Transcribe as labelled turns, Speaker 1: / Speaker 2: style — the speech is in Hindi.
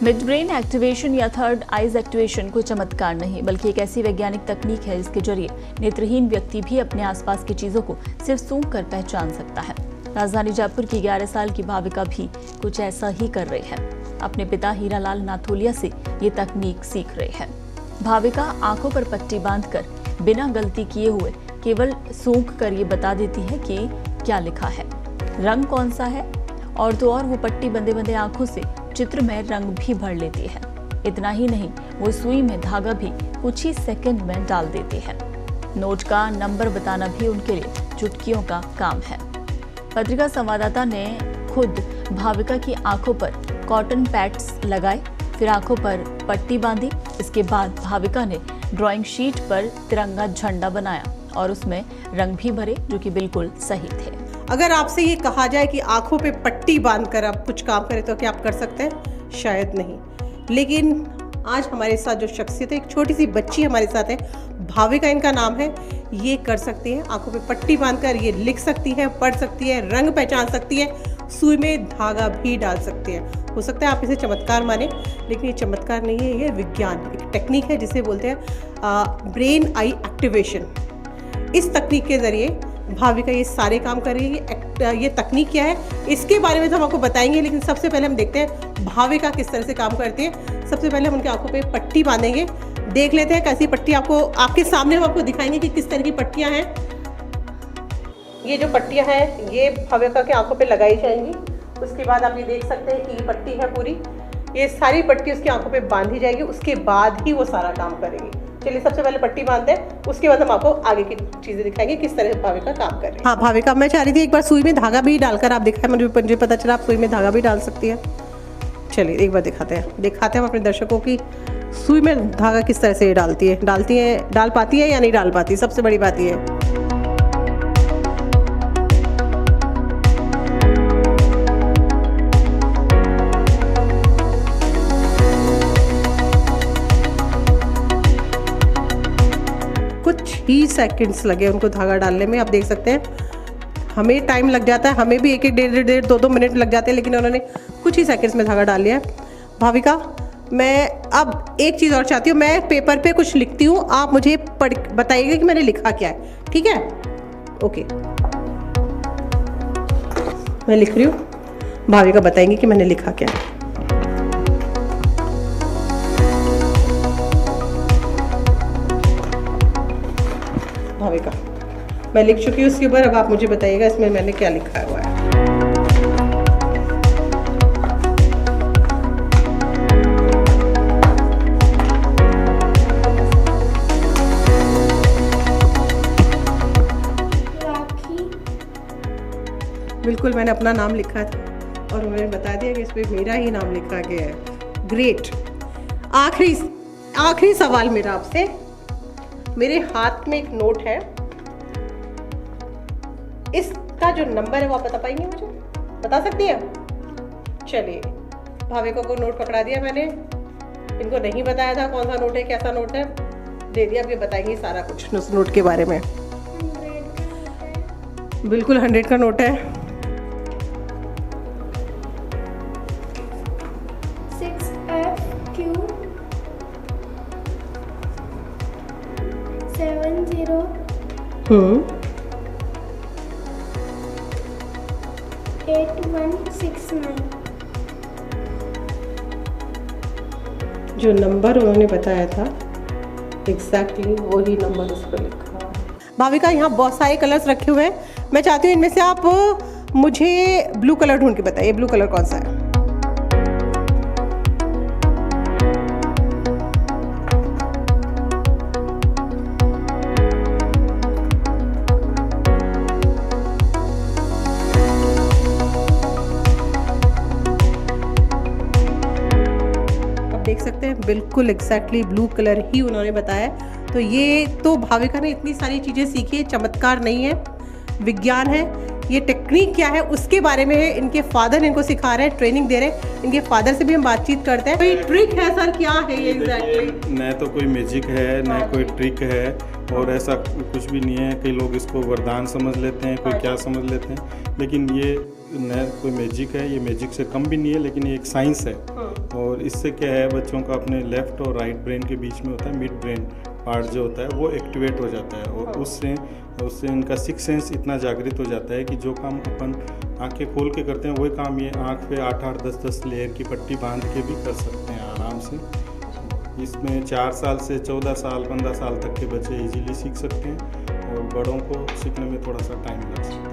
Speaker 1: मिड ब्रेन एक्टिवेशन या थर्ड आइज एक्टिवेशन कोई चमत्कार नहीं बल्कि एक ऐसी वैज्ञानिक तकनीक है जिसके जरिए नेत्रहीन व्यक्ति भी अपने आसपास की चीजों को सिर्फ सूंघ कर पहचान सकता है। राजधानी जयपुर की 11 साल की भाविका भी कुछ ऐसा ही कर रही है। अपने पिता हीरालाल नाथोलिया से ये तकनीक सीख रही है। भाविका आंखों पर पट्टी बांधकर बिना गलती किए हुए केवल सूंघ कर ये बता देती है कि क्या लिखा है, रंग कौन सा है, और तो और वो पट्टी बंदे बंदे आंखों से चित्र में रंग भी भर लेती है। इतना ही नहीं, वो सुई में धागा भी कुछ ही सेकंड में डाल देती है। नोट का नंबर बताना भी उनके लिए चुटकियों का काम है। पत्रिका संवाददाता ने खुद भाविका की आंखों पर कॉटन पैड्स लगाए, फिर आंखों पर पट्टी बांधी। इसके बाद भाविका ने ड्राइंग शीट पर तिरंगा झंडा बनाया और उसमें रंग भी भरे, जो कि बिल्कुल सही थे।
Speaker 2: अगर आपसे ये कहा जाए कि आंखों पे पट्टी बांधकर आप कुछ काम करें तो क्या आप कर सकते हैं? शायद नहीं। लेकिन आज हमारे साथ जो शख्सियत है, एक छोटी सी बच्ची हमारे साथ है, भाविका इनका नाम है। ये कर सकती है, आंखों पे पट्टी बांधकर ये लिख सकती है, पढ़ सकती है, रंग पहचान सकती है, सुई में धागा भी डाल सकती है। हो सकता है आप इसे चमत्कार माने, लेकिन ये चमत्कार नहीं है, ये विज्ञान, एक टेक्निक है जिसे बोलते हैं ब्रेन आई एक्टिवेशन। इस तकनीक के जरिए भाविका ये सारे काम कर रही है। ये तकनीक क्या है इसके बारे में तो हम आपको बताएंगे, लेकिन सबसे पहले हम देखते हैं भाविका किस तरह से काम करती है। सबसे पहले हम उनकी आंखों पे पट्टी बांधेंगे, देख लेते हैं कैसी पट्टी आपके सामने हम आपको दिखाएंगे कि किस तरह की पट्टियां हैं। ये जो पट्टियां हैं ये भाविका के आंखों पे लगाई जाएंगी। उसके बाद आप ये देख सकते हैं कि ये पट्टी है पूरी, ये सारी पट्टी उसकी आंखों पे बांधी जाएगी। उसके बाद ही वो सारा काम करेगी। चलिए सबसे पहले पट्टी बांधते हैं, उसके बाद हम आपको आगे की चीजें दिखाएंगे किस तरह भाविका काम कर रही है। हाँ भाविका, मैं चाह रही थी एक बार सुई में धागा भी डालकर आप दिखाएं। मुझे पता चला आप सुई में धागा भी डाल सकती है। चलिए एक बार दिखाते हैं हम अपने दर्शकों की सुई में धागा किस तरह से डाल पाती है या नहीं डाल पाती। सबसे बड़ी बात ये है। कुछ ही सेकंड्स लगे उनको धागा डालने में। आप देख सकते हैं हमें टाइम लग जाता है, हमें भी एक डेढ़ 2 मिनट लग जाते हैं, लेकिन उन्होंने कुछ ही सेकंड्स में धागा डाल लिया है। भाविका, मैं अब एक चीज़ और चाहती हूँ, मैं पेपर पे कुछ लिखती हूँ, आप मुझे बताइएगा कि मैंने लिखा क्या है, ठीक है? ओके, मैं लिख रही हूँ, भाविका बताएंगी कि मैंने लिखा क्या है। भाविका, मैं लिख चुकी हूँ उसके ऊपर, अब आप मुझे बताइएगा इसमें मैंने क्या लिखा हुआ है। बिल्कुल, मैंने अपना नाम लिखा था और उन्होंने बता दिया कि इस पे मेरा ही नाम लिखा गया है। ग्रेट। आखिरी सवाल मेरा आपसे। मेरे हाथ में एक नोट है, इसका जो नंबर है वो आप बता पाएंगे मुझे? बता सकती है? चलिए, भाविका को नोट पकड़ा दिया मैंने, इनको नहीं बताया था कौन सा नोट है, कैसा नोट है, दे दिया। अब ये बताएंगी सारा कुछ उस नोट के बारे में। 100 बिल्कुल 100 का नोट है।
Speaker 3: 6FQ 70 8169।
Speaker 2: जो नंबर उन्होंने बताया था एग्जैक्टली वही नंबर उस पर लिखा है। भाविका, यहाँ बहुत सारे कलर्स रखे हुए हैं, मैं चाहती हूँ इनमें से आप मुझे ब्लू कलर ढूंढ के बताइए, ब्लू कलर कौन सा है? देख सकते हैं बिल्कुल एग्जैक्टली ब्लू कलर ही उन्होंने बताया। तो ये तो भाविका ने इतनी सारी चीज़ें सीखी है, चमत्कार नहीं है, विज्ञान है। ये टेक्निक क्या है उसके बारे में इनके फादर इनको सिखा रहे हैं, ट्रेनिंग दे रहे हैं। इनके फादर से भी हम बातचीत करते हैं। कोई ट्रिक है सर, क्या है ये एग्जैक्टली?
Speaker 4: न तो कोई मैजिक है, न कोई ट्रिक है, और ऐसा कुछ भी नहीं है। कई लोग इसको वरदान समझ लेते हैं, कोई क्या समझ लेते हैं, लेकिन ये न कोई मैजिक है, ये मैजिक से कम भी नहीं है, लेकिन ये एक साइंस है। और इससे क्या है, बच्चों का अपने लेफ्ट और राइट ब्रेन के बीच में होता है मिड ब्रेन पार्ट जो होता है वो एक्टिवेट हो जाता है, और उससे इनका सिक्स सेंस इतना जागृत हो जाता है कि जो काम अपन आंखें खोल के करते हैं वही काम ये आंख पे 8-8, 10-10 लेयर की पट्टी बांध के भी कर सकते हैं आराम से। इसमें 4 साल से 14 साल 15 साल तक के बच्चे इजीली सीख सकते हैं, और बड़ों को सीखने में थोड़ा सा टाइम लग सकता है।